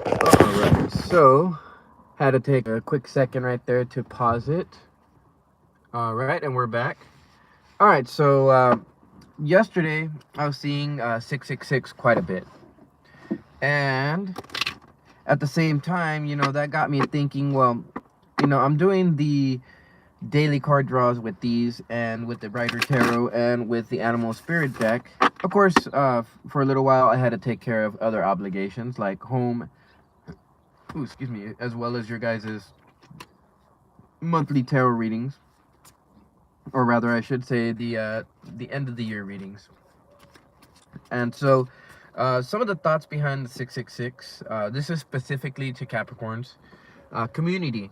Alright, so had to take a quick second right there to pause it. Alright, and we're back. Alright, so yesterday I was seeing 666 quite a bit. And at the same time, that got me thinking, well, I'm doing the daily card draws with these and with the Rider Tarot and with the Animal Spirit deck. Of course, for a little while I had to take care of other obligations like home, excuse me, as well as your guys' monthly tarot readings, or rather, I should say the end of the year readings. And so, some of the thoughts behind the 666. This is specifically to Capricorns. Community.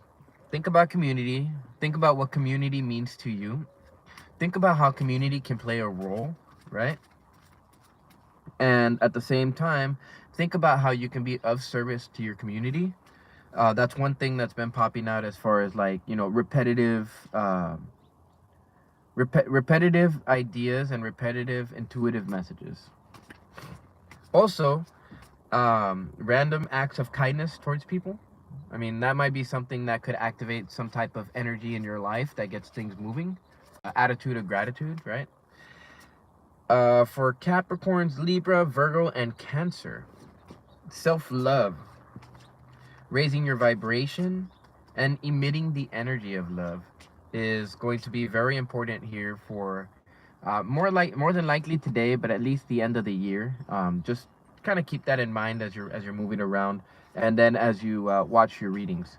Think about community. Think about what community means to you. Think about how community can play a role, right? And at the same time, think about how you can be of service to your community. That's one thing that's been popping out as far as like repetitive ideas and repetitive intuitive messages. Also, random acts of kindness towards people. I mean, that might be something that could activate some type of energy in your life that gets things moving. Attitude of gratitude, right? For Capricorns, Libra, Virgo, and Cancer, self-love, raising your vibration and emitting the energy of love is going to be very important here for more than likely today, but at least the end of the year. Just kind of keep that in mind as you're moving around, and then as you watch your readings.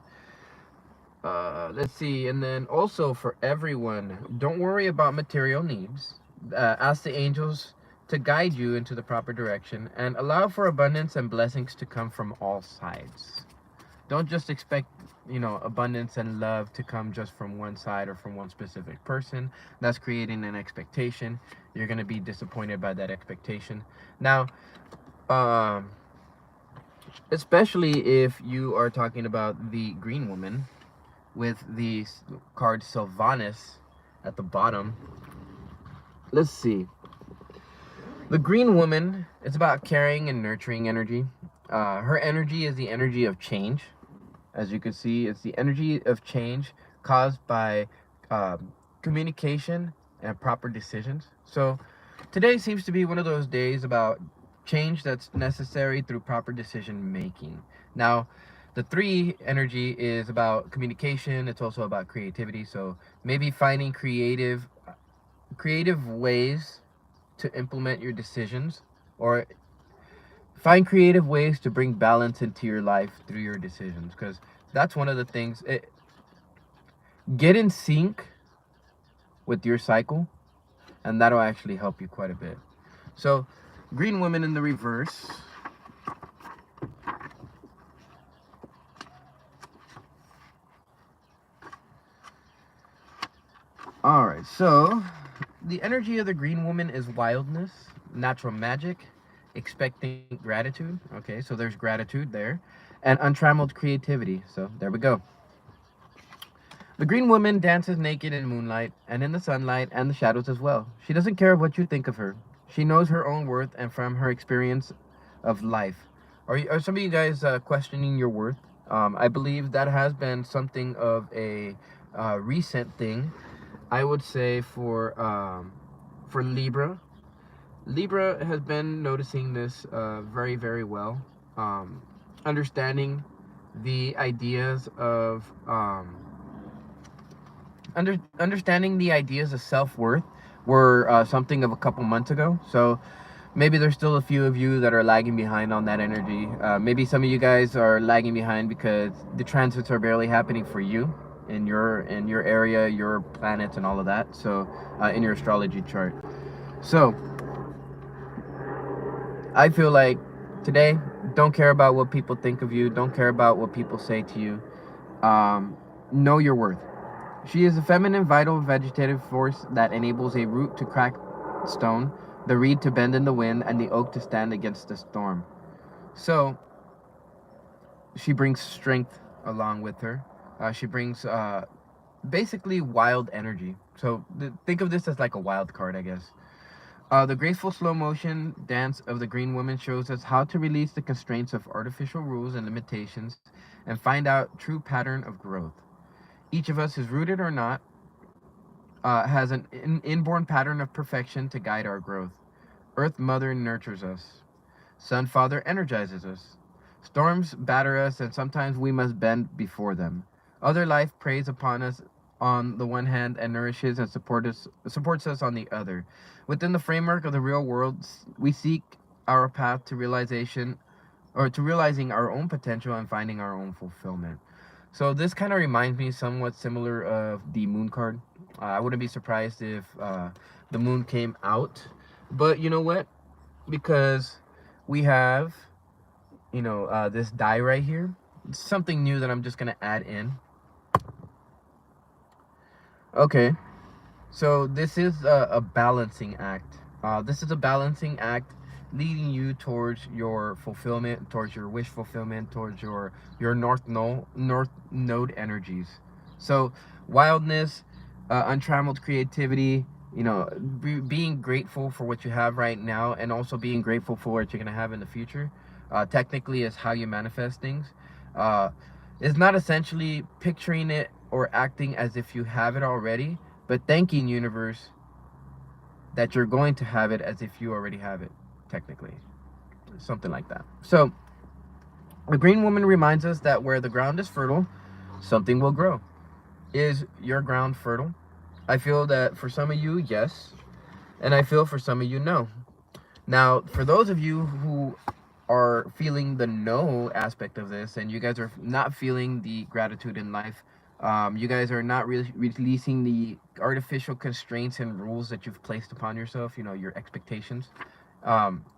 Let's see, and then also for everyone, don't worry about material needs. Ask the angels to guide you into the proper direction and allow for abundance and blessings to come from all sides. Don't just expect abundance and love to come just from one side or from one specific person. That's creating an expectation. You're going to be disappointed by that expectation. Now, um especially if you are talking about the green woman with the card Sylvanas at the bottom. Let's see. The green woman, it's about caring and nurturing energy. Her energy is the energy of change. As you can see, it's the energy of change caused by communication and proper decisions. So today seems to be one of those days about change that's necessary through proper decision making. Now, the 3 energy is about communication. It's also about creativity. So maybe finding creative ways to implement your decisions, or find creative ways to bring balance into your life through your decisions, because that's one of the things. Get in sync with your cycle, and that'll actually help you quite a bit. So green woman in the reverse. All right, so the energy of the green woman is wildness, natural magic, expecting gratitude. Okay, so there's gratitude there, and untrammeled creativity. So there we go. The green woman dances naked in moonlight and in the sunlight and the shadows as well. She doesn't care what you think of her. She knows her own worth and from her experience of life. Are some of you guys questioning your worth? I believe that has been something of a recent thing. I would say for Libra. Libra has been noticing this very, very well. Understanding the ideas of understanding the ideas of self-worth were something of a couple months ago. So maybe there's still a few of you that are lagging behind on that energy. Maybe some of you guys are lagging behind because the transits are barely happening for you in your area, your planets, and all of that. So in your astrology chart. So I feel like today, don't care about what people think of you. Don't care about what people say to you. Know your worth. She is a feminine, vital, vegetative force that enables a root to crack stone, the reed to bend in the wind, and the oak to stand against the storm. So, she brings strength along with her. She brings basically wild energy. So, think of this as like a wild card, I guess. The graceful slow motion dance of the green woman shows us how to release the constraints of artificial rules and limitations and find out true pattern of growth. Each of us is rooted or not, has an inborn pattern of perfection to guide our growth. Earth Mother nurtures us. Sun Father energizes us. Storms batter us, and sometimes we must bend before them. Other life preys upon us on the one hand and nourishes and supports us on the other. Within the framework of the real world, we seek our path to realization or to realizing our own potential and finding our own fulfillment. So this kind of reminds me somewhat similar of the moon card. I wouldn't be surprised if the moon came out, but you know what? Because we have, this die right here. It's something new that I'm just gonna add in. Okay, so this is a balancing act. This is a balancing act leading you towards your fulfillment, towards your wish fulfillment, towards your north node energies. So wildness, untrammeled creativity, being grateful for what you have right now, and also being grateful for what you're gonna have in the future. Technically, is how you manifest things. Uh, it's not essentially picturing it or acting as if you have it already, but thanking universe that you're going to have it as if you already have it, technically. Something like that. So, the green woman reminds us that where the ground is fertile, something will grow. Is your ground fertile? I feel that for some of you, yes. And I feel for some of you, no. Now, for those of you who are feeling the no aspect of this, and you guys are not feeling the gratitude in life, you guys are not really releasing the artificial constraints and rules that you've placed upon yourself, your expectations.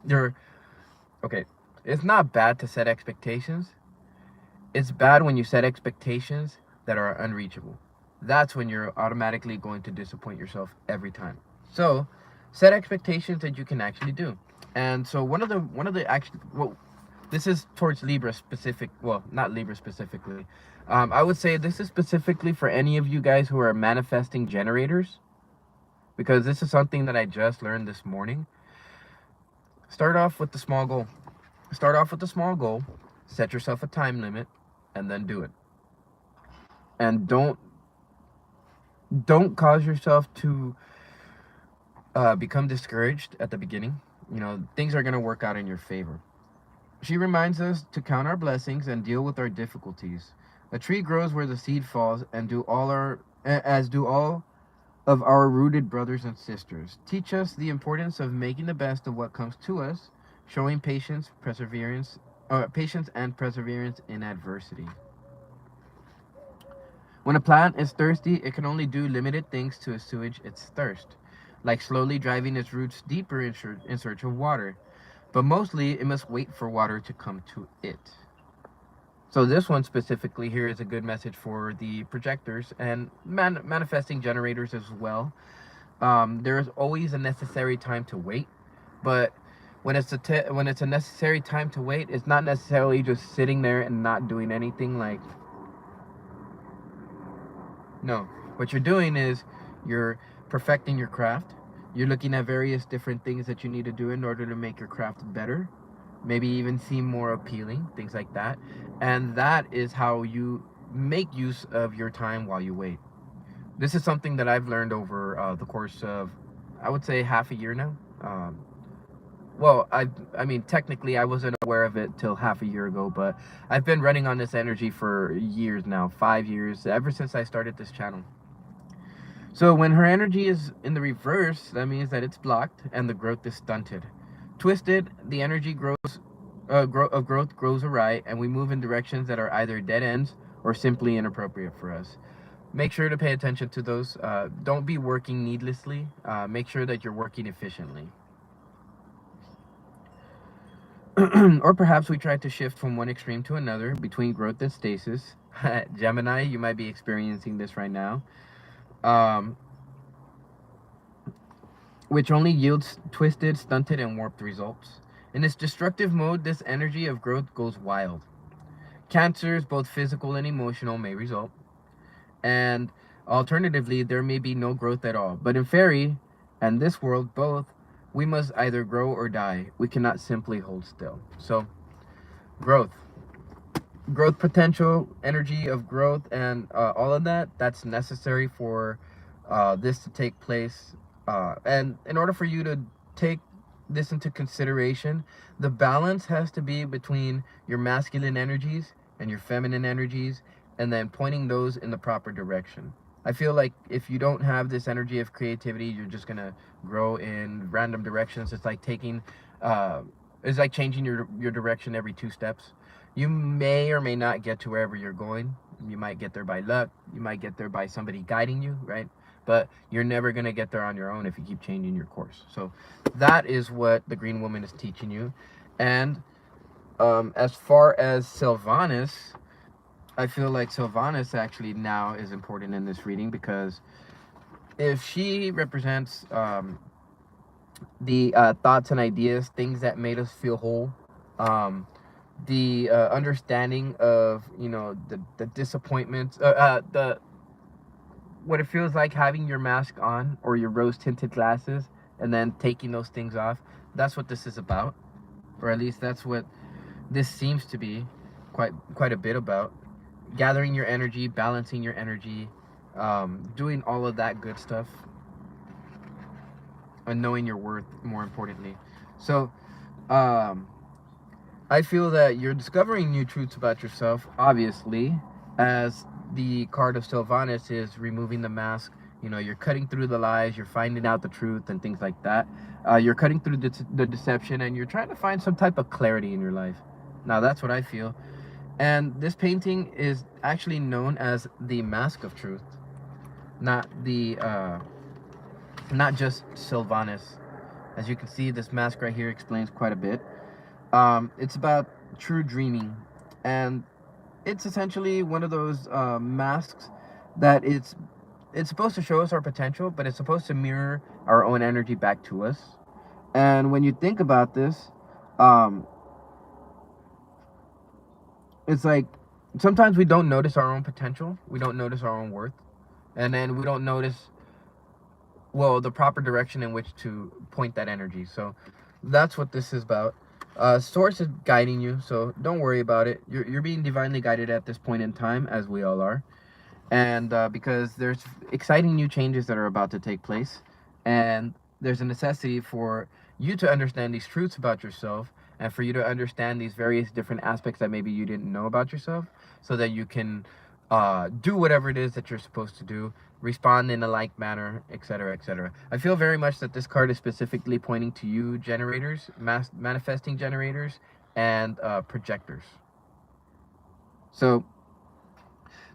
You're okay. It's not bad to set expectations. It's bad when you set expectations that are unreachable. That's when you're automatically going to disappoint yourself every time. So, set expectations that you can actually do. And so one of the actually, well, this is towards Libra specific. Well, not Libra specifically. I would say this is specifically for any of you guys who are manifesting generators, because this is something that I just learned this morning. Start off with the small goal. Start off with the small goal. Set yourself a time limit, and then do it. And don't cause yourself to become discouraged at the beginning. Things are going to work out in your favor. She reminds us to count our blessings and deal with our difficulties. A tree grows where the seed falls, and do all of our rooted brothers and sisters. Teach us the importance of making the best of what comes to us, showing patience and perseverance in adversity. When a plant is thirsty, it can only do limited things to assuage its thirst, like slowly driving its roots deeper in search of water. But mostly, it must wait for water to come to it. So this one specifically here is a good message for the projectors and manifesting generators as well. There is always a necessary time to wait, but when it's a necessary time to wait, it's not necessarily just sitting there and not doing anything. Like, no, what you're doing is you're perfecting your craft. You're looking at various different things that you need to do in order to make your craft better, maybe even seem more appealing, things like that. And that is how you make use of your time while you wait. This is something that I've learned over the course of, I would say, half a year now. Well, I mean, technically, I wasn't aware of it till half a year ago, but I've been running on this energy for years now, 5 years, ever since I started this channel. So when her energy is in the reverse, that means that it's blocked and the growth is stunted. Twisted, the energy growth grows awry, and we move in directions that are either dead ends or simply inappropriate for us. Make sure to pay attention to those. Don't be working needlessly. Make sure that you're working efficiently. Or perhaps we try to shift from one extreme to another between growth and stasis. Gemini, you might be experiencing this right now. Which only yields twisted, stunted, and warped results. In its destructive mode, this energy of growth goes wild. Cancers, both physical and emotional, may result. And alternatively, there may be no growth at all. But in Faerie and this world, both We must either grow or die. We cannot simply hold still. So, growth. Growth potential, energy of growth, and all of that, that's necessary for this to take place. And in order for you to take this into consideration, the balance has to be between your masculine energies and your feminine energies, and then pointing those in the proper direction. I feel like if you don't have this energy of creativity, you're just gonna grow in random directions. It's like taking, it's like changing your direction every 2 steps. You may or may not get to wherever you're going. You might get there by luck. You might get there by somebody guiding you, right? But you're never gonna get there on your own if you keep changing your course. So that is what the Green Woman is teaching you. And as far as Sylvanus, I feel like Sylvanus actually now is important in this reading, because if she represents the thoughts and ideas, things that made us feel whole, the understanding of, you know, the disappointments, the what it feels like having your mask on or your rose tinted glasses and then taking those things off. That's what this is about, or at least that's what this seems to be quite a bit about. Gathering your energy, balancing your energy, doing all of that good stuff, and knowing your worth, more importantly. So I feel that you're discovering new truths about yourself, obviously, as the card of Sylvanus is removing the mask. You know, you're cutting through the lies, you're finding out the truth and things like that. You're cutting through the deception, and you're trying to find some type of clarity in your life. Now, that's what I feel. And this painting is actually known as the Mask of Truth, not just Sylvanus. As you can see, this mask right here explains quite a bit. It's about true dreaming, and it's essentially one of those masks that it's supposed to show us our potential, but it's supposed to mirror our own energy back to us. And when you think about this, it's like sometimes we don't notice our own potential, we don't notice our own worth, and then we don't notice, well, the proper direction in which to point that energy. So that's what this is about. Source is guiding you, so don't worry about it. You're being divinely guided at this point in time, as we all are. And because there's exciting new changes that are about to take place, and there's a necessity for you to understand these truths about yourself, and for you to understand these various different aspects that maybe you didn't know about yourself, so that you can do whatever it is that you're supposed to do, respond in a like manner, etc., etc. I feel very much that this card is specifically pointing to you, generators, manifesting generators, and projectors. So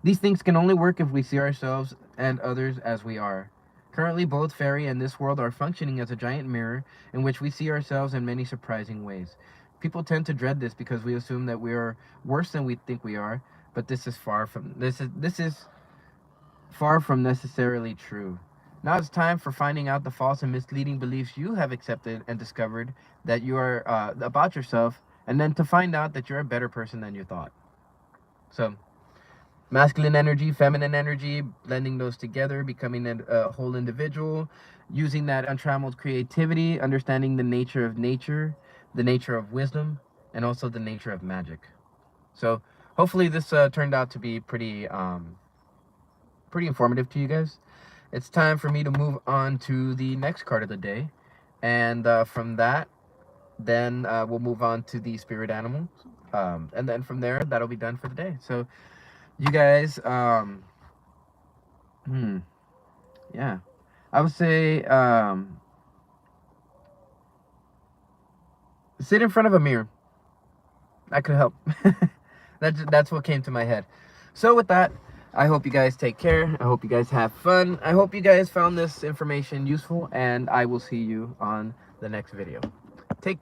these things can only work if we see ourselves and others as we are. Currently, both Faerie and this world are functioning as a giant mirror in which we see ourselves in many surprising ways. People tend to dread this because we assume that we are worse than we think we are, but this is far from necessarily true. Now it's time for finding out the false and misleading beliefs you have accepted and discovered that you are about yourself, and then to find out that you're a better person than you thought. So, masculine energy, feminine energy, blending those together, becoming a whole individual, using that untrammeled creativity, understanding the nature of nature, the nature of wisdom, and also the nature of magic. So hopefully this turned out to be pretty informative to you guys. It's time for me to move on to the next card of the day, and from that, then we'll move on to the spirit animal, and then from there, that'll be done for the day. So you guys, yeah, I would say sit in front of a mirror. That could help. That's what came to my head. So with that, I hope you guys take care. I hope you guys have fun. I hope you guys found this information useful, and I will see you on the next video.